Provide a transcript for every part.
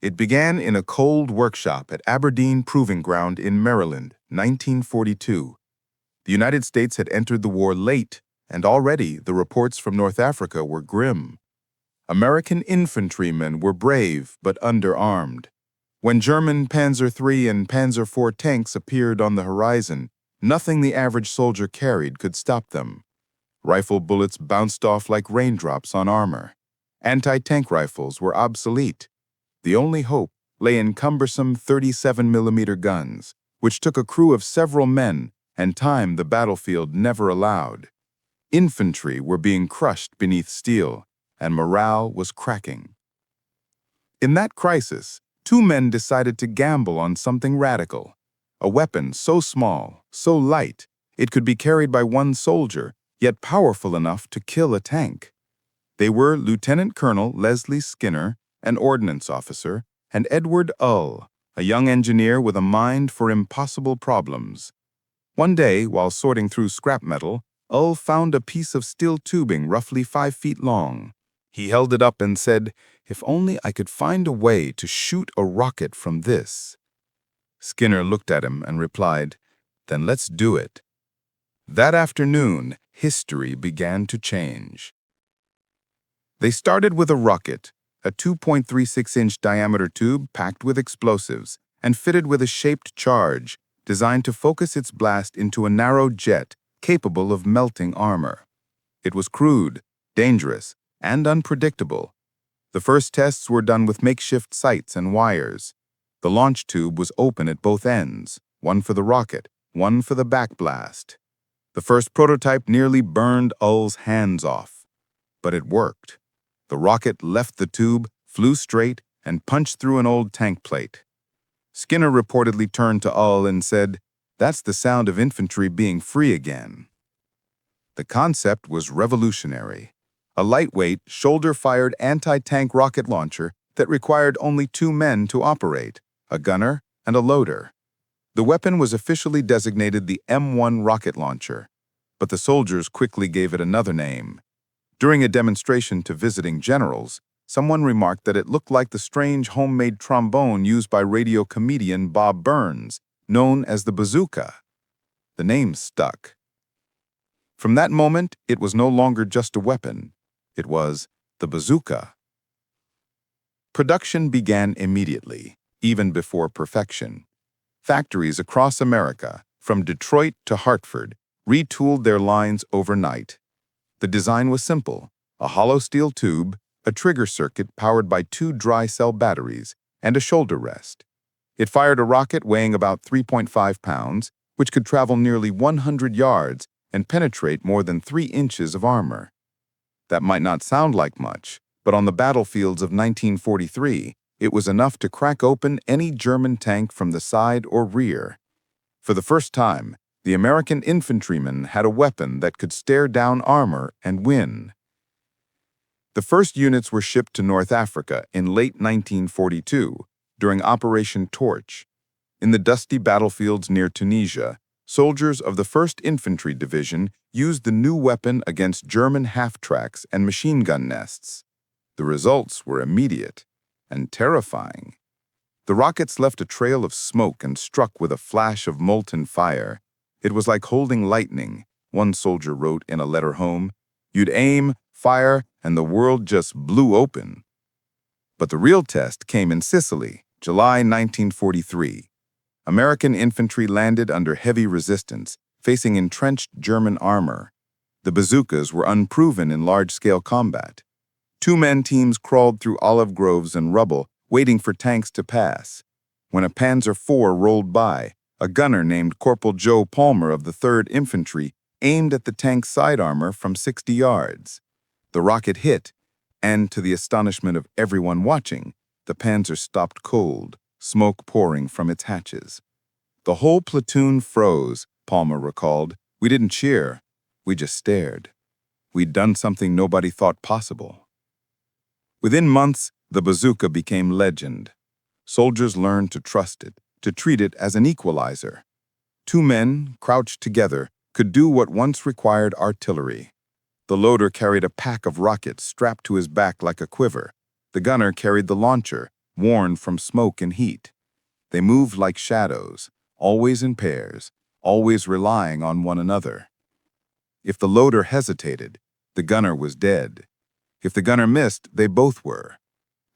It began in a cold workshop at Aberdeen Proving Ground in Maryland, 1942. The United States had entered the war late, and already the reports from North Africa were grim. American infantrymen were brave but underarmed. When German Panzer III and Panzer IV tanks appeared on the horizon, nothing the average soldier carried could stop them. Rifle bullets bounced off like raindrops on armor. Anti-tank rifles were obsolete. The only hope lay in cumbersome 37mm guns, which took a crew of several men and time the battlefield never allowed. Infantry were being crushed beneath steel, and morale was cracking. In that crisis, two men decided to gamble on something radical. A weapon so small, so light, it could be carried by one soldier, yet powerful enough to kill a tank. They were Lieutenant Colonel Leslie Skinner, an ordnance officer, and Edward Ull, a young engineer with a mind for impossible problems. One day, while sorting through scrap metal, Ull found a piece of steel tubing roughly 5 feet long. He held it up and said, "If only I could find a way to shoot a rocket from this." Skinner looked at him and replied, "Then let's do it." That afternoon, history began to change. They started with a rocket, a 2.36-inch diameter tube packed with explosives and fitted with a shaped charge designed to focus its blast into a narrow jet capable of melting armor. It was crude, dangerous, and unpredictable. The first tests were done with makeshift sights and wires. The launch tube was open at both ends, one for the rocket, one for the backblast. The first prototype nearly burned Ull's hands off. But it worked. The rocket left the tube, flew straight, and punched through an old tank plate. Skinner reportedly turned to Ull and said, "That's the sound of infantry being free again." The concept was revolutionary. A lightweight, shoulder-fired anti-tank rocket launcher that required only 2 men to operate, a gunner and a loader. The weapon was officially designated the M1 rocket launcher, but the soldiers quickly gave it another name. During a demonstration to visiting generals, someone remarked that it looked like the strange homemade trombone used by radio comedian Bob Burns, known as the bazooka. The name stuck. From that moment, it was no longer just a weapon. It was the bazooka. Production began immediately, even before perfection. Factories across America, from Detroit to Hartford, retooled their lines overnight. The design was simple: a hollow steel tube, a trigger circuit powered by 2 dry cell batteries, and a shoulder rest. It fired a rocket weighing about 3.5 pounds, which could travel nearly 100 yards and penetrate more than 3 inches of armor. That might not sound like much, but on the battlefields of 1943, it was enough to crack open any German tank from the side or rear. For the first time, the American infantryman had a weapon that could stare down armor and win. The first units were shipped to North Africa in late 1942 during Operation Torch. In the dusty battlefields near Tunisia, soldiers of the 1st Infantry Division used the new weapon against German half-tracks and machine gun nests. The results were immediate and terrifying. The rockets left a trail of smoke and struck with a flash of molten fire. It was like holding lightning, one soldier wrote in a letter home. You'd aim, fire, and the world just blew open. But the real test came in Sicily, July 1943. American infantry landed under heavy resistance, facing entrenched German armor. The bazookas were unproven in large-scale combat. 2-man teams crawled through olive groves and rubble, waiting for tanks to pass. When a Panzer IV rolled by, a gunner named Corporal Joe Palmer of the 3rd Infantry aimed at the tank's side armor from 60 yards. The rocket hit, and to the astonishment of everyone watching, the Panzer stopped cold, smoke pouring from its hatches. The whole platoon froze, Palmer recalled. We didn't cheer, we just stared. We'd done something nobody thought possible. Within months, the bazooka became legend. Soldiers learned to trust it, to treat it as an equalizer. 2 men, crouched together, could do what once required artillery. The loader carried a pack of rockets strapped to his back like a quiver. The gunner carried the launcher, worn from smoke and heat. They moved like shadows, always in pairs, always relying on one another. If the loader hesitated, the gunner was dead. If the gunner missed, they both were.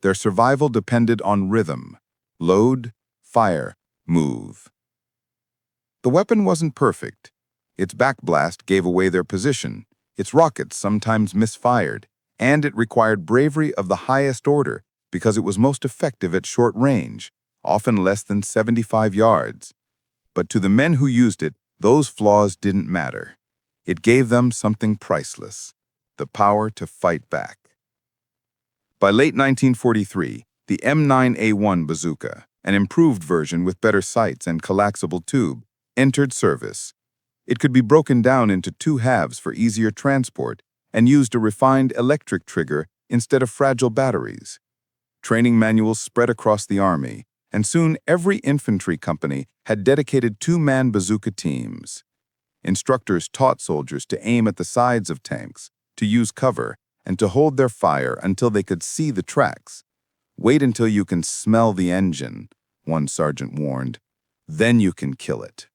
Their survival depended on rhythm. Load, fire, move. The weapon wasn't perfect. Its backblast gave away their position, its rockets sometimes misfired, and it required bravery of the highest order because it was most effective at short range, often less than 75 yards. But to the men who used it, those flaws didn't matter. It gave them something priceless, the power to fight back. By late 1943, the M9A1 bazooka, an improved version with better sights and collapsible tube, entered service. It could be broken down into two halves for easier transport and used a refined electric trigger instead of fragile batteries. Training manuals spread across the Army, and soon every infantry company had dedicated two-man bazooka teams. Instructors taught soldiers to aim at the sides of tanks, to use cover, and to hold their fire until they could see the tracks. "Wait until you can smell the engine," one sergeant warned. "Then you can kill it."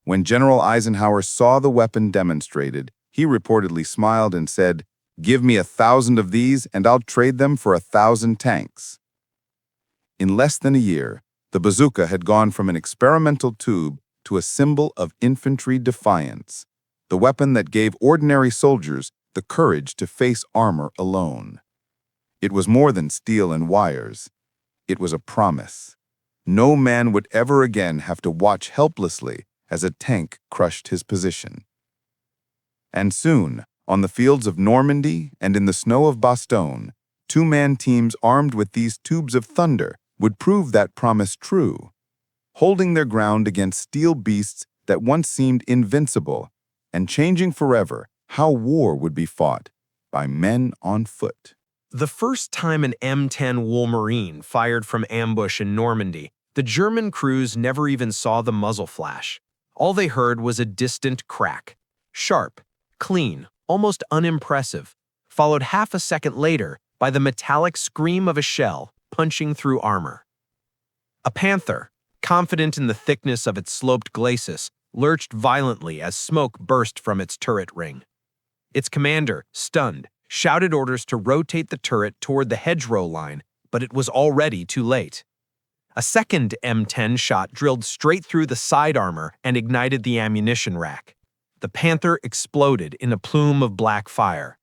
When General Eisenhower saw the weapon demonstrated, he reportedly smiled and said, "Give me 1,000 of these and I'll trade them for 1,000 tanks." In less than a year, the bazooka had gone from an experimental tube to a symbol of infantry defiance, the weapon that gave ordinary soldiers the courage to face armor alone. It was more than steel and wires. It was a promise. No man would ever again have to watch helplessly as a tank crushed his position. And soon, on the fields of Normandy and in the snow of Bastogne, two-man teams armed with these tubes of thunder would prove that promise true, holding their ground against steel beasts that once seemed invincible, and changing forever how war would be fought by men on foot. The first time an M10 Wolverine fired from ambush in Normandy, the German crews never even saw the muzzle flash. All they heard was a distant crack. Sharp, clean, almost unimpressive, followed half a second later by the metallic scream of a shell punching through armor. A Panther, confident in the thickness of its sloped glacis, lurched violently as smoke burst from its turret ring. Its commander, stunned, shouted orders to rotate the turret toward the hedgerow line, but it was already too late. A second M10 shot drilled straight through the side armor and ignited the ammunition rack. The Panther exploded in a plume of black fire.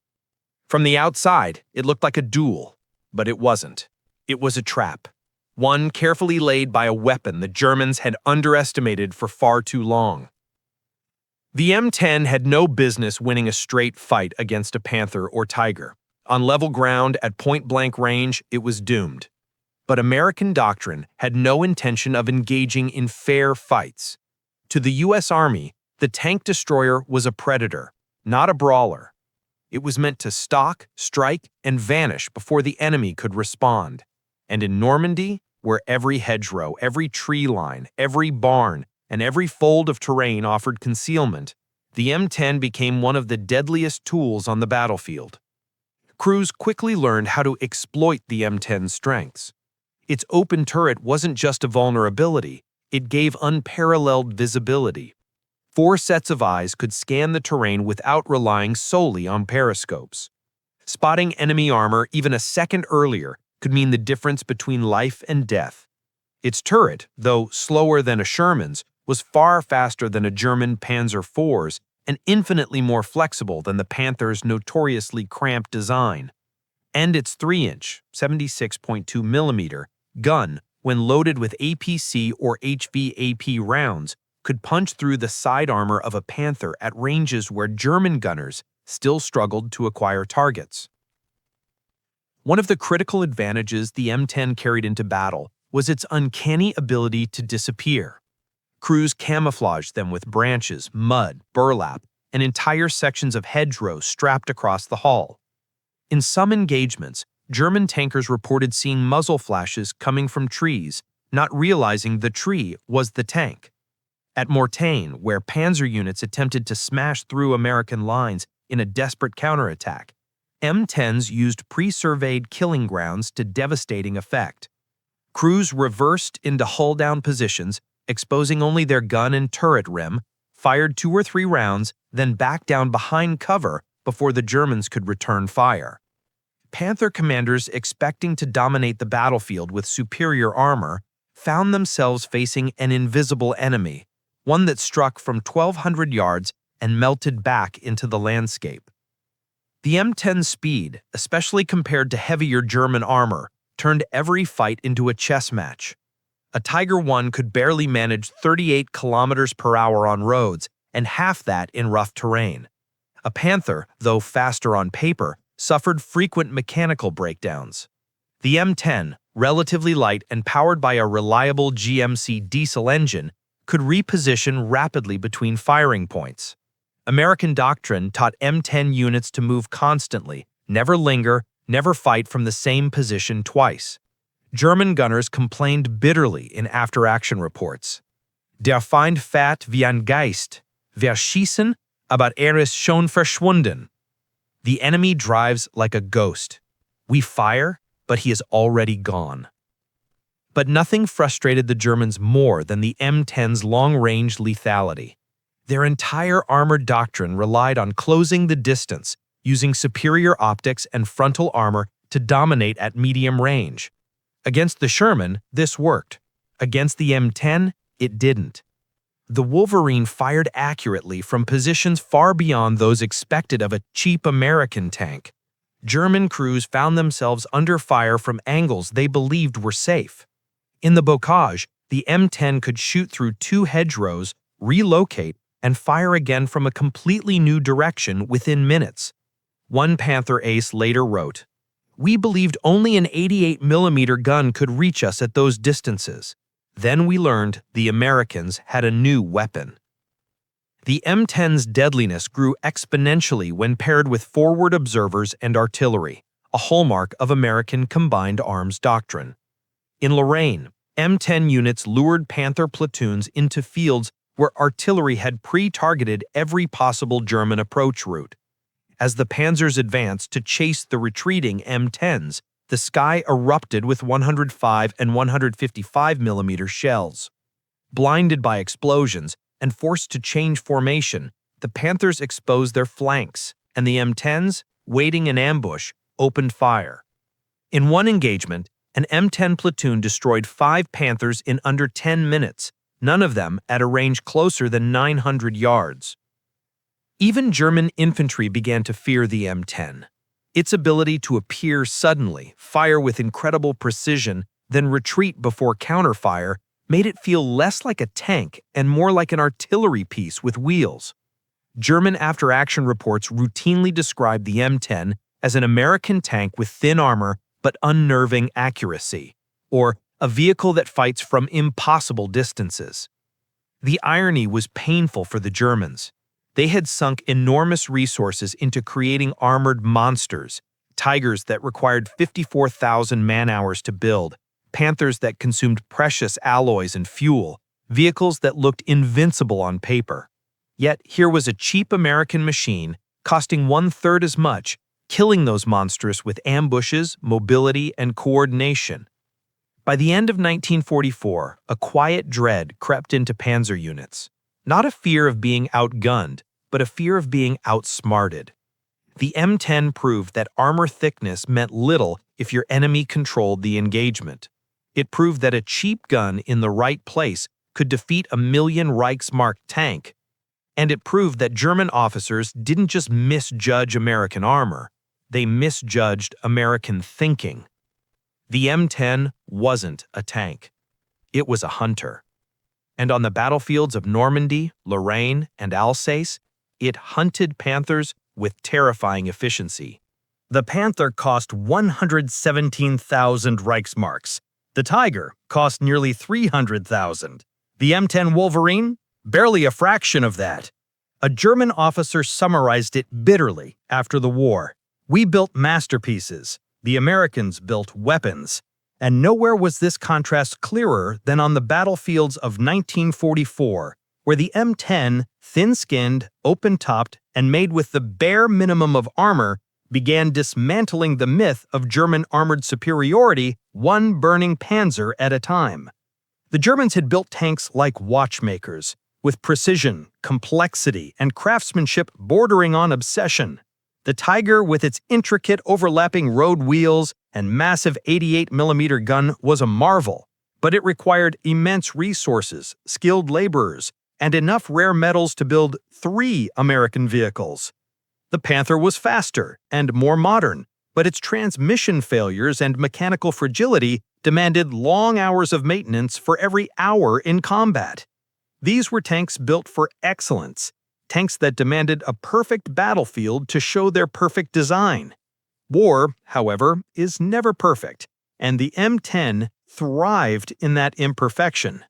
From the outside, it looked like a duel, but it wasn't. It was a trap, one carefully laid by a weapon the Germans had underestimated for far too long. The M10 had no business winning a straight fight against a Panther or Tiger. On level ground at point-blank range, it was doomed. But American doctrine had no intention of engaging in fair fights. To the U.S. Army, the tank destroyer was a predator, not a brawler. It was meant to stalk, strike, and vanish before the enemy could respond. And in Normandy, where every hedgerow, every tree line, every barn, and every fold of terrain offered concealment, the M10 became one of the deadliest tools on the battlefield. Crews quickly learned how to exploit the M10's strengths. Its open turret wasn't just a vulnerability, it gave unparalleled visibility. 4 sets of eyes could scan the terrain without relying solely on periscopes. Spotting enemy armor even a second earlier could mean the difference between life and death. Its turret, though slower than a Sherman's, was far faster than a German Panzer IV's and infinitely more flexible than the Panther's notoriously cramped design. And its 3-inch, 76.2mm, gun, when loaded with APC or HVAP rounds, could punch through the side armor of a Panther at ranges where German gunners still struggled to acquire targets. One of the critical advantages the M10 carried into battle was its uncanny ability to disappear. Crews camouflaged them with branches, mud, burlap, and entire sections of hedgerow strapped across the hull. In some engagements, German tankers reported seeing muzzle flashes coming from trees, not realizing the tree was the tank. At Mortain, where Panzer units attempted to smash through American lines in a desperate counterattack, M10s used pre-surveyed killing grounds to devastating effect. Crews reversed into hull-down positions, exposing only their gun and turret rim, fired 2 or 3 rounds, then backed down behind cover before the Germans could return fire. Panther commanders expecting to dominate the battlefield with superior armor found themselves facing an invisible enemy, one that struck from 1,200 yards and melted back into the landscape. The M10's speed, especially compared to heavier German armor, turned every fight into a chess match. A Tiger I could barely manage 38 kilometers per hour on roads and half that in rough terrain. A Panther, though faster on paper, suffered frequent mechanical breakdowns. The M10, relatively light and powered by a reliable GMC diesel engine, could reposition rapidly between firing points. American doctrine taught M10 units to move constantly, never linger, never fight from the same position twice. German gunners complained bitterly in after-action reports. Der Feind fährt wie ein Geist. Wir schießen, aber ist schon verschwunden. The enemy drives like a ghost. We fire, but he is already gone. But nothing frustrated the Germans more than the M10's long-range lethality. Their entire armored doctrine relied on closing the distance, using superior optics and frontal armor to dominate at medium range. Against the Sherman, this worked. Against the M10, it didn't. The Wolverine fired accurately from positions far beyond those expected of a cheap American tank. German crews found themselves under fire from angles they believed were safe. In the bocage, the M10 could shoot through 2 hedgerows, relocate, and fire again from a completely new direction within minutes. One Panther ace later wrote, "We believed only an 88mm gun could reach us at those distances. Then we learned the Americans had a new weapon." The M10's deadliness grew exponentially when paired with forward observers and artillery, a hallmark of American combined arms doctrine. In Lorraine, M10 units lured Panther platoons into fields where artillery had pre-targeted every possible German approach route. As the Panzers advanced to chase the retreating M10s, the sky erupted with 105 and 155mm shells. Blinded by explosions and forced to change formation, the Panthers exposed their flanks, and the M10s, waiting in ambush, opened fire. In one engagement, an M10 platoon destroyed 5 Panthers in under 10 minutes, none of them at a range closer than 900 yards. Even German infantry began to fear the M10. Its ability to appear suddenly, fire with incredible precision, then retreat before counterfire made it feel less like a tank and more like an artillery piece with wheels. German after-action reports routinely described the M10 as an American tank with thin armor but unnerving accuracy, or a vehicle that fights from impossible distances. The irony was painful for the Germans. They had sunk enormous resources into creating armored monsters, Tigers that required 54,000 man-hours to build, Panthers that consumed precious alloys and fuel, vehicles that looked invincible on paper. Yet here was a cheap American machine, costing 1/3 as much, killing those monsters with ambushes, mobility, and coordination. By the end of 1944, a quiet dread crept into Panzer units. Not a fear of being outgunned, but a fear of being outsmarted. The M10 proved that armor thickness meant little if your enemy controlled the engagement. It proved that a cheap gun in the right place could defeat a million Reichsmark tank. And it proved that German officers didn't just misjudge American armor, they misjudged American thinking. The M10 wasn't a tank. It was a hunter. And on the battlefields of Normandy, Lorraine, and Alsace, it hunted Panthers with terrifying efficiency. The Panther cost 117,000 Reichsmarks. The Tiger cost nearly 300,000. The M10 Wolverine? Barely a fraction of that. A German officer summarized it bitterly after the war. "We built masterpieces. The Americans built weapons." And nowhere was this contrast clearer than on the battlefields of 1944, where the M10, thin-skinned, open-topped, and made with the bare minimum of armor, began dismantling the myth of German armored superiority, one burning Panzer at a time. The Germans had built tanks like watchmakers, with precision, complexity, and craftsmanship bordering on obsession. The Tiger, with its intricate overlapping road wheels and massive 88mm gun, was a marvel, but it required immense resources, skilled laborers, and enough rare metals to build 3 American vehicles. The Panther was faster and more modern, but its transmission failures and mechanical fragility demanded long hours of maintenance for every hour in combat. These were tanks built for excellence, tanks that demanded a perfect battlefield to show their perfect design. War, however, is never perfect, and the M10 thrived in that imperfection.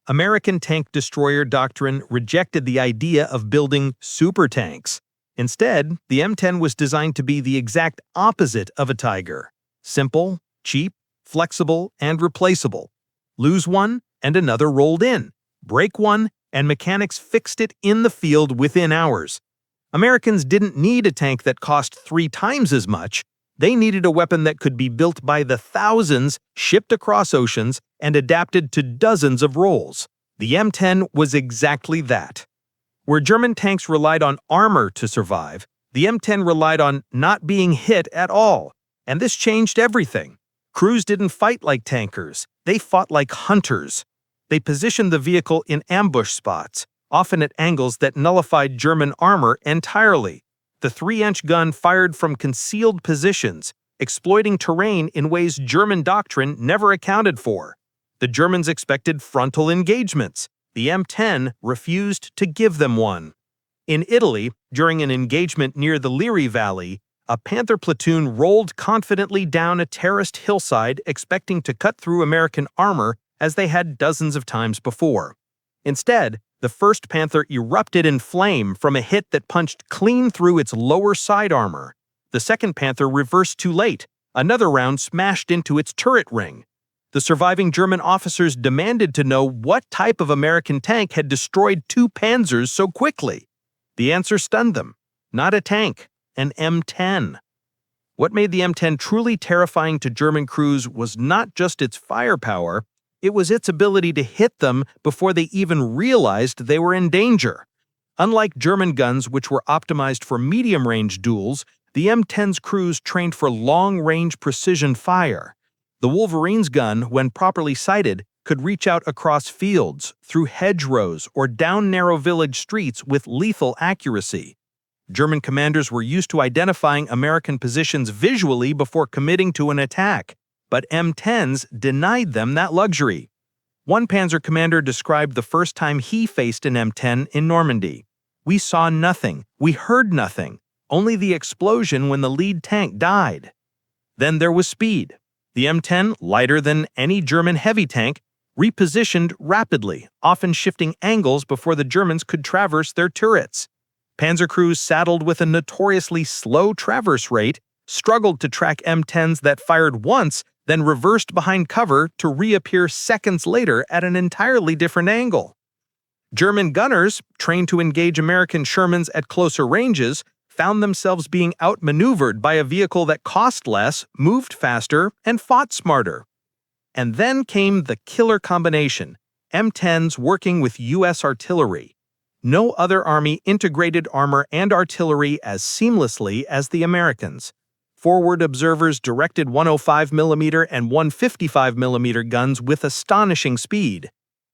American tank destroyer doctrine rejected the idea of building super tanks. Instead, the M10 was designed to be the exact opposite of a Tiger: simple, cheap, flexible, and replaceable. Lose one, and another rolled in. Break one, and mechanics fixed it in the field within hours. Americans didn't need a tank that cost 3 times as much. They needed a weapon that could be built by the thousands, shipped across oceans, and adapted to dozens of roles. The M10 was exactly that. Where German tanks relied on armor to survive, the M10 relied on not being hit at all. And this changed everything. Crews didn't fight like tankers. They fought like hunters. They positioned the vehicle in ambush spots, often at angles that nullified German armor entirely. The 3-inch gun fired from concealed positions, exploiting terrain in ways German doctrine never accounted for. The Germans expected frontal engagements. The M10 refused to give them one. In Italy, during an engagement near the Liri Valley, a Panther platoon rolled confidently down a terraced hillside, expecting to cut through American armor as they had dozens of times before. Instead, the first Panther erupted in flame from a hit that punched clean through its lower side armor. The second Panther reversed too late. Another round smashed into its turret ring. The surviving German officers demanded to know what type of American tank had destroyed 2 Panzers so quickly. The answer stunned them. Not a tank, an M10. What made the M10 truly terrifying to German crews was not just its firepower, it was its ability to hit them before they even realized they were in danger. Unlike German guns, which were optimized for medium-range duels, the M10's crews trained for long-range precision fire. The Wolverine's gun, when properly sighted, could reach out across fields, through hedgerows, or down narrow village streets with lethal accuracy. German commanders were used to identifying American positions visually before committing to an attack, but M10s denied them that luxury. One Panzer commander described the first time he faced an M10 in Normandy. "We saw nothing, we heard nothing, only the explosion when the lead tank died." Then there was speed. The M10, lighter than any German heavy tank, repositioned rapidly, often shifting angles before the Germans could traverse their turrets. Panzer crews saddled with a notoriously slow traverse rate struggled to track M10s that fired once, then reversed behind cover to reappear seconds later at an entirely different angle. German gunners, trained to engage American Shermans at closer ranges, found themselves being outmaneuvered by a vehicle that cost less, moved faster, and fought smarter. And then came the killer combination: M10s working with U.S. artillery. No other army integrated armor and artillery as seamlessly as the Americans. Forward observers directed 105mm and 155mm guns with astonishing speed.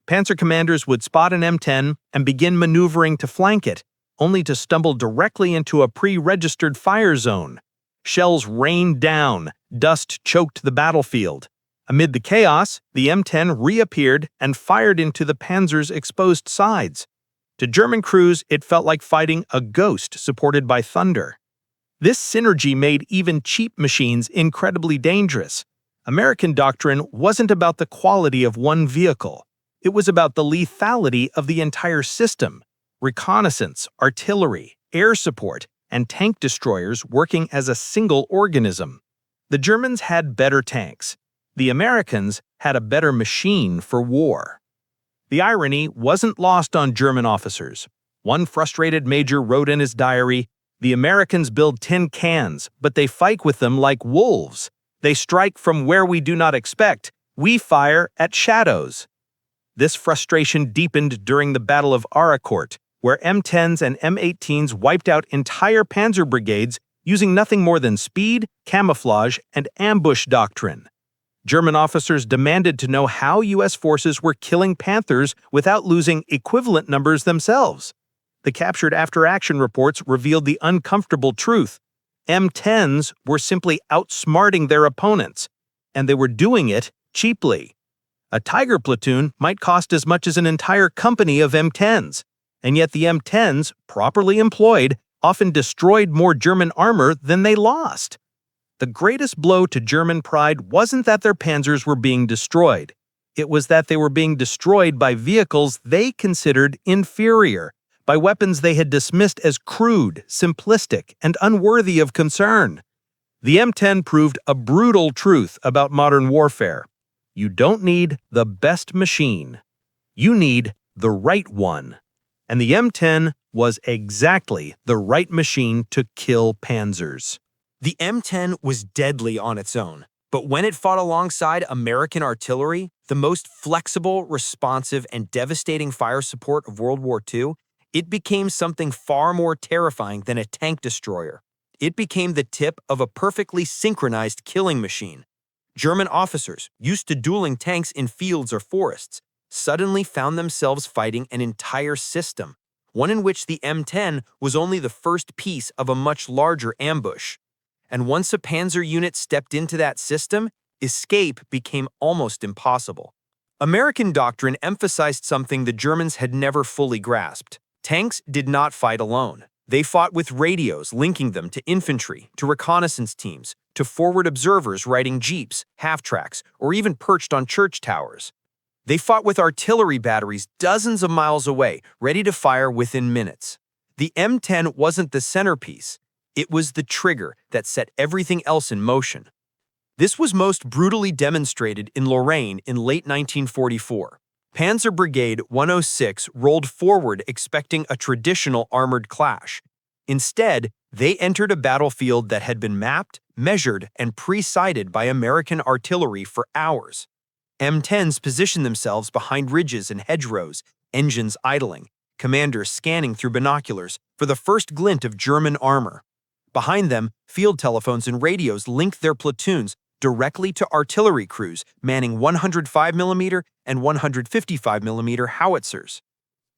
Panzer commanders would spot an M10 and begin maneuvering to flank it, only to stumble directly into a pre-registered fire zone. Shells rained down, dust choked the battlefield. Amid the chaos, the M10 reappeared and fired into the Panzer's exposed sides. To German crews, it felt like fighting a ghost supported by thunder. This synergy made even cheap machines incredibly dangerous. American doctrine wasn't about the quality of one vehicle. It was about the lethality of the entire system: reconnaissance, artillery, air support, and tank destroyers working as a single organism. The Germans had better tanks. The Americans had a better machine for war. The irony wasn't lost on German officers. One frustrated major wrote in his diary, The Americans build tin cans, but they fight with them like wolves. They strike from where we do not expect. We fire at shadows. This frustration deepened during the Battle of Aracourt, where M10s and M18s wiped out entire panzer brigades using nothing more than speed, camouflage, and ambush doctrine. German officers demanded to know how U.S. forces were killing Panthers without losing equivalent numbers themselves. The captured after-action reports revealed the uncomfortable truth. M10s were simply outsmarting their opponents, and they were doing it cheaply. A Tiger platoon might cost as much as an entire company of M10s, and yet the M10s, properly employed, often destroyed more German armor than they lost. The greatest blow to German pride wasn't that their panzers were being destroyed. It was that they were being destroyed by vehicles they considered inferior, by weapons they had dismissed as crude, simplistic, and unworthy of concern. The M10 proved a brutal truth about modern warfare. You don't need the best machine. You need the right one. And the M10 was exactly the right machine to kill panzers. The M10 was deadly on its own, but when it fought alongside American artillery, the most flexible, responsive, and devastating fire support of World War II, it became something far more terrifying than a tank destroyer. It became the tip of a perfectly synchronized killing machine. German officers, used to dueling tanks in fields or forests, suddenly found themselves fighting an entire system, one in which the M10 was only the first piece of a much larger ambush. And once a panzer unit stepped into that system, escape became almost impossible. American doctrine emphasized something the Germans had never fully grasped. Tanks did not fight alone. They fought with radios linking them to infantry, to reconnaissance teams, to forward observers riding jeeps, half-tracks, or even perched on church towers. They fought with artillery batteries dozens of miles away, ready to fire within minutes. The M10 wasn't the centerpiece. It was the trigger that set everything else in motion. This was most brutally demonstrated in Lorraine in late 1944. Panzer Brigade 106 rolled forward expecting a traditional armored clash. Instead, they entered a battlefield that had been mapped, measured, and pre-sighted by American artillery for hours. M10s positioned themselves behind ridges and hedgerows, engines idling, commanders scanning through binoculars for the first glint of German armor. Behind them, field telephones and radios linked their platoons directly to artillery crews manning 105mm and 155mm howitzers.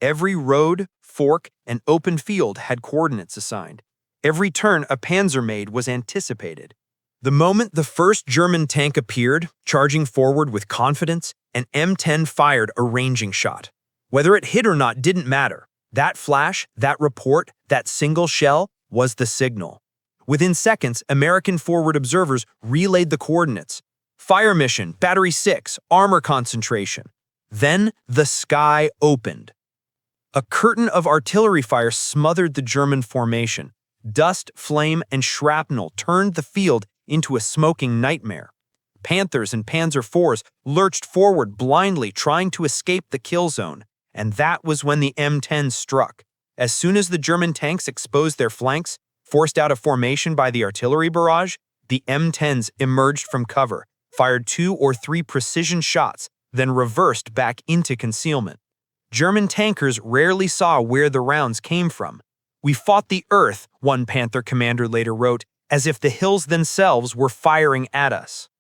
Every road, fork, and open field had coordinates assigned. Every turn a panzer made was anticipated. The moment the first German tank appeared, charging forward with confidence, an M10 fired a ranging shot. Whether it hit or not didn't matter. That flash, that report, that single shell was the signal. Within seconds, American forward observers relayed the coordinates. Fire mission, Battery 6, armor concentration. Then the sky opened. A curtain of artillery fire smothered the German formation. Dust, flame, and shrapnel turned the field into a smoking nightmare. Panthers and Panzer IVs lurched forward blindly, trying to escape the kill zone. And that was when the M10 struck. As soon as the German tanks exposed their flanks, forced out of formation by the artillery barrage, the M10s emerged from cover, fired 2 or 3 precision shots, then reversed back into concealment. German tankers rarely saw where the rounds came from. "We fought the earth," one Panther commander later wrote, "as if the hills themselves were firing at us."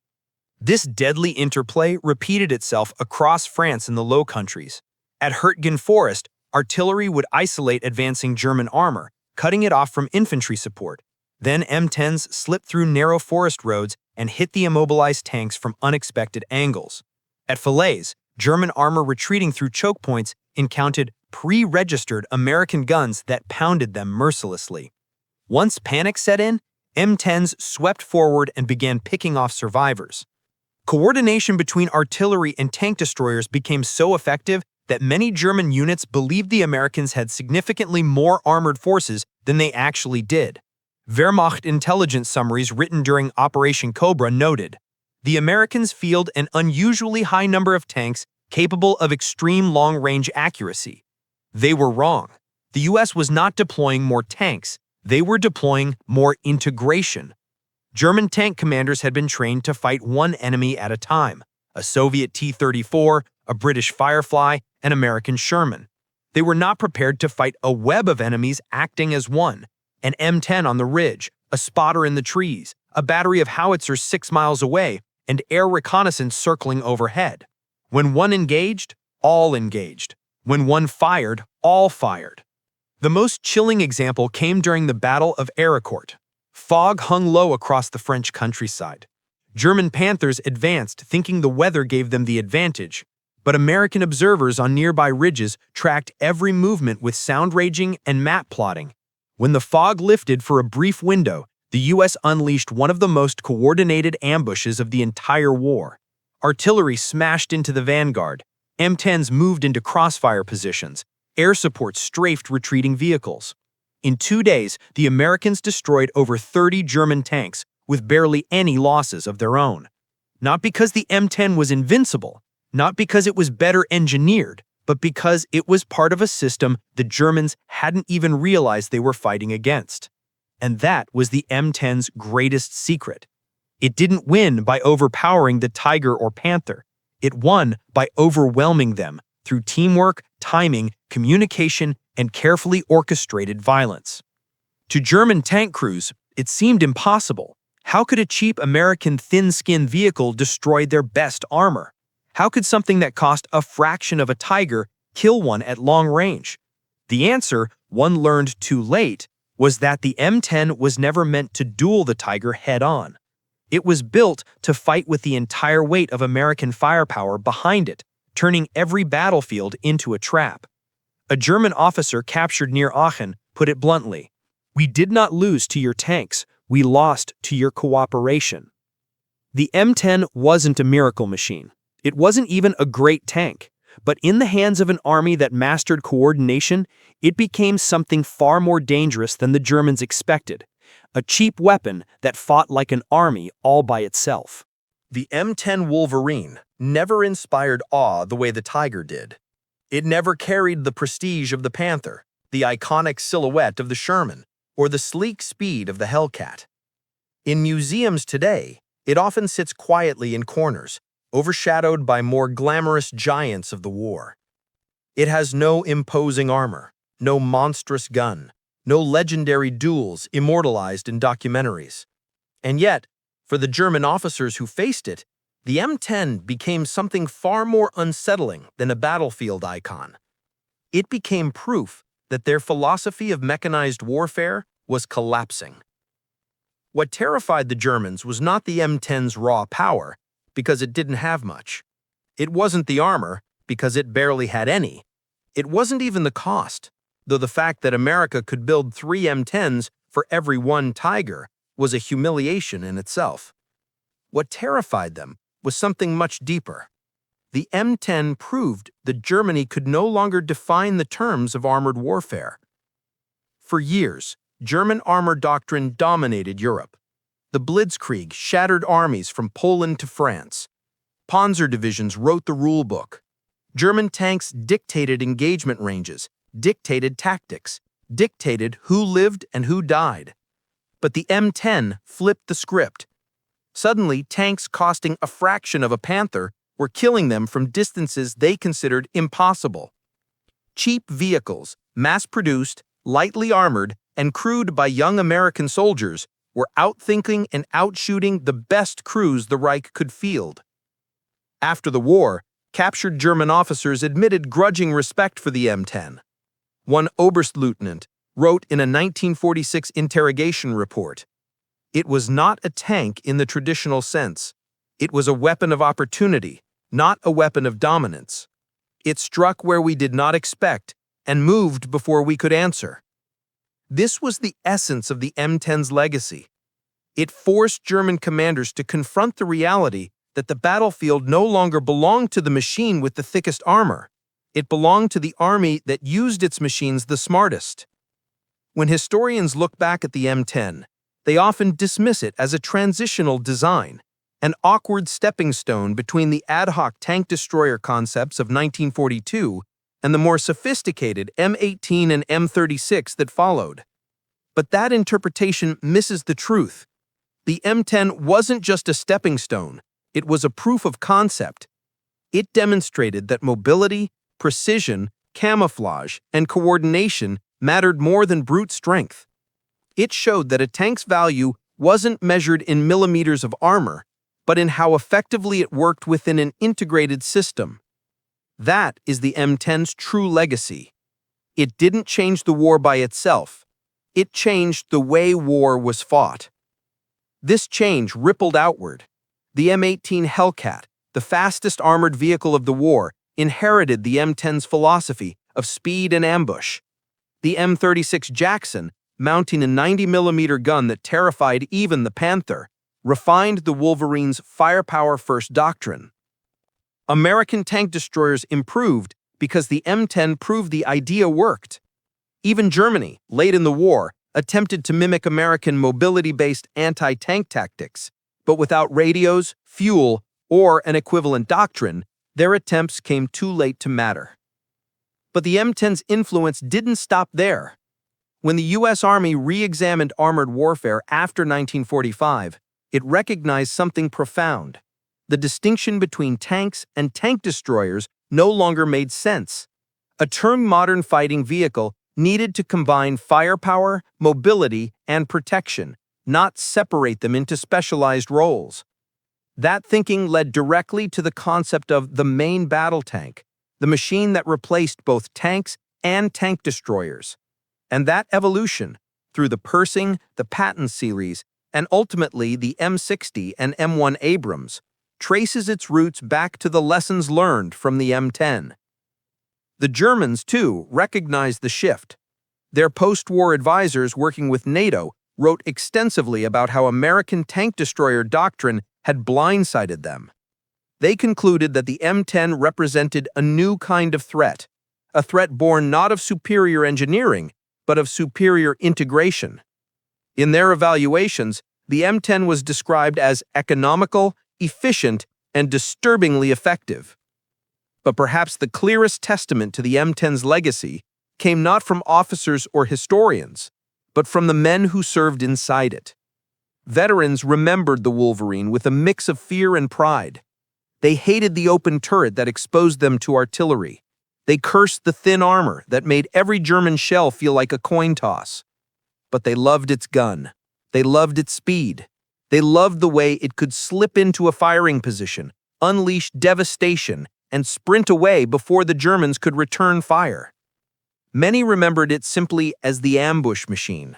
This deadly interplay repeated itself across France and the Low Countries. At Hurtgen Forest, artillery would isolate advancing German armor, cutting it off from infantry support. Then M10s slipped through narrow forest roads and hit the immobilized tanks from unexpected angles. At Falaise, German armor retreating through choke points encountered pre-registered American guns that pounded them mercilessly. Once panic set in, M10s swept forward and began picking off survivors. Coordination between artillery and tank destroyers became so effective that many German units believed the Americans had significantly more armored forces than they actually did. Wehrmacht intelligence summaries written during Operation Cobra noted, "The Americans field an unusually high number of tanks capable of extreme long-range accuracy." They were wrong. The U.S. was not deploying more tanks. They were deploying more integration. German tank commanders had been trained to fight one enemy at a time, a Soviet T-34, a British Firefly, an American Sherman. They were not prepared to fight a web of enemies acting as one, an M10 on the ridge, a spotter in the trees, a battery of howitzers 6 miles away, and air reconnaissance circling overhead. When one engaged, all engaged. When one fired, all fired. The most chilling example came during the Battle of Ericourt. Fog hung low across the French countryside. German Panthers advanced thinking the weather gave them the advantage, but American observers on nearby ridges tracked every movement with sound raging and map plotting. When the fog lifted for a brief window, the U.S. unleashed one of the most coordinated ambushes of the entire war. Artillery smashed into the vanguard. M10s moved into crossfire positions. Air support strafed retreating vehicles. In 2 days, the Americans destroyed over 30 German tanks with barely any losses of their own. Not because the M10 was invincible, not because it was better engineered, but because it was part of a system the Germans hadn't even realized they were fighting against. And that was the M10's greatest secret. It didn't win by overpowering the Tiger or Panther. It won by overwhelming them through teamwork, timing, communication, and carefully orchestrated violence. To German tank crews, it seemed impossible. How could a cheap American thin-skinned vehicle destroy their best armor? How could something that cost a fraction of a Tiger kill one at long range? The answer, one learned too late, was that the M10 was never meant to duel the Tiger head-on. It was built to fight with the entire weight of American firepower behind it, turning every battlefield into a trap. A German officer captured near Aachen put it bluntly, "We did not lose to your tanks, we lost to your cooperation." The M10 wasn't a miracle machine. It wasn't even a great tank. But in the hands of an army that mastered coordination, it became something far more dangerous than the Germans expected. A cheap weapon that fought like an army all by itself. The M10 Wolverine never inspired awe the way the Tiger did. It never carried the prestige of the Panther, the iconic silhouette of the Sherman, or the sleek speed of the Hellcat. In museums today, it often sits quietly in corners, overshadowed by more glamorous giants of the war. It has no imposing armor, no monstrous gun, no legendary duels immortalized in documentaries. And yet, for the German officers who faced it, the M10 became something far more unsettling than a battlefield icon. It became proof that their philosophy of mechanized warfare was collapsing. What terrified the Germans was not the M10's raw power, because it didn't have much. It wasn't the armor, because it barely had any. It wasn't even the cost, though the fact that America could build 3 M10s for every one Tiger was a humiliation in itself. What terrified them was something much deeper. The M10 proved that Germany could no longer define the terms of armored warfare. For years, German armor doctrine dominated Europe. The Blitzkrieg shattered armies from Poland to France. Panzer divisions wrote the rulebook. German tanks dictated engagement ranges, dictated tactics, dictated who lived and who died. But the M10 flipped the script. Suddenly, tanks costing a fraction of a Panther were killing them from distances they considered impossible. Cheap vehicles, mass-produced, lightly armored, and crewed by young American soldiers, were outthinking and outshooting the best crews the Reich could field. After the war, captured German officers admitted grudging respect for the M10. One Oberstleutnant wrote in a 1946 interrogation report, "It was not a tank in the traditional sense. It was a weapon of opportunity, not a weapon of dominance. It struck where we did not expect and moved before we could answer." This was the essence of the M10's legacy. It forced German commanders to confront the reality that the battlefield no longer belonged to the machine with the thickest armor. It belonged to the army that used its machines the smartest. When historians look back at the M10, they often dismiss it as a transitional design, an awkward stepping stone between the ad hoc tank destroyer concepts of 1942 and the more sophisticated M18 and M36 that followed. But that interpretation misses the truth. The M10 wasn't just a stepping stone, it was a proof of concept. It demonstrated that mobility, precision, camouflage, and coordination mattered more than brute strength. It showed that a tank's value wasn't measured in millimeters of armor, but in how effectively it worked within an integrated system. That is the M10's true legacy. It didn't change the war by itself. It changed the way war was fought. This change rippled outward. The M18 Hellcat, the fastest armored vehicle of the war, inherited the M10's philosophy of speed and ambush. The M36 Jackson, mounting a 90mm gun that terrified even the Panther, refined the Wolverine's firepower-first doctrine. American tank destroyers improved because the M10 proved the idea worked. Even Germany, late in the war, attempted to mimic American mobility-based anti-tank tactics, but without radios, fuel, or an equivalent doctrine, their attempts came too late to matter. But the M10's influence didn't stop there. When the U.S. Army re-examined armored warfare after 1945, it recognized something profound. The distinction between tanks and tank destroyers no longer made sense. A term modern fighting vehicle needed to combine firepower, mobility, and protection, not separate them into specialized roles. That thinking led directly to the concept of the main battle tank, the machine that replaced both tanks and tank destroyers. And that evolution, through the Pershing, the Patton series, and ultimately the M60 and M1 Abrams, traces its roots back to the lessons learned from the M10. The Germans, too, recognized the shift. Their post-war advisors working with NATO wrote extensively about how American tank destroyer doctrine had blindsided them. They concluded that the M10 represented a new kind of threat, a threat born not of superior engineering, but of superior integration. In their evaluations, the M10 was described as economical, efficient, and disturbingly effective. But perhaps the clearest testament to the M10's legacy came not from officers or historians, but from the men who served inside it. Veterans remembered the Wolverine with a mix of fear and pride. They hated the open turret that exposed them to artillery. They cursed the thin armor that made every German shell feel like a coin toss. But they loved its gun. They loved its speed. They loved the way it could slip into a firing position, unleash devastation, and sprint away before the Germans could return fire. Many remembered it simply as the ambush machine.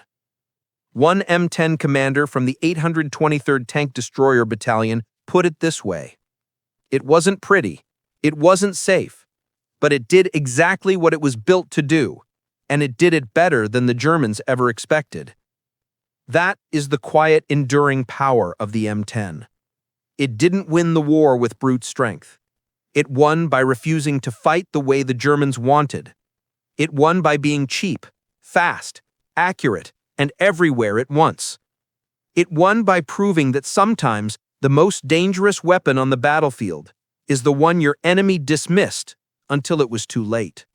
One M10 commander from the 823rd Tank Destroyer Battalion put it this way: "It wasn't pretty, it wasn't safe, but it did exactly what it was built to do, and it did it better than the Germans ever expected." That is the quiet, enduring power of the M10. It didn't win the war with brute strength. It won by refusing to fight the way the Germans wanted. It won by being cheap, fast, accurate, and everywhere at once. It won by proving that sometimes the most dangerous weapon on the battlefield is the one your enemy dismissed until it was too late.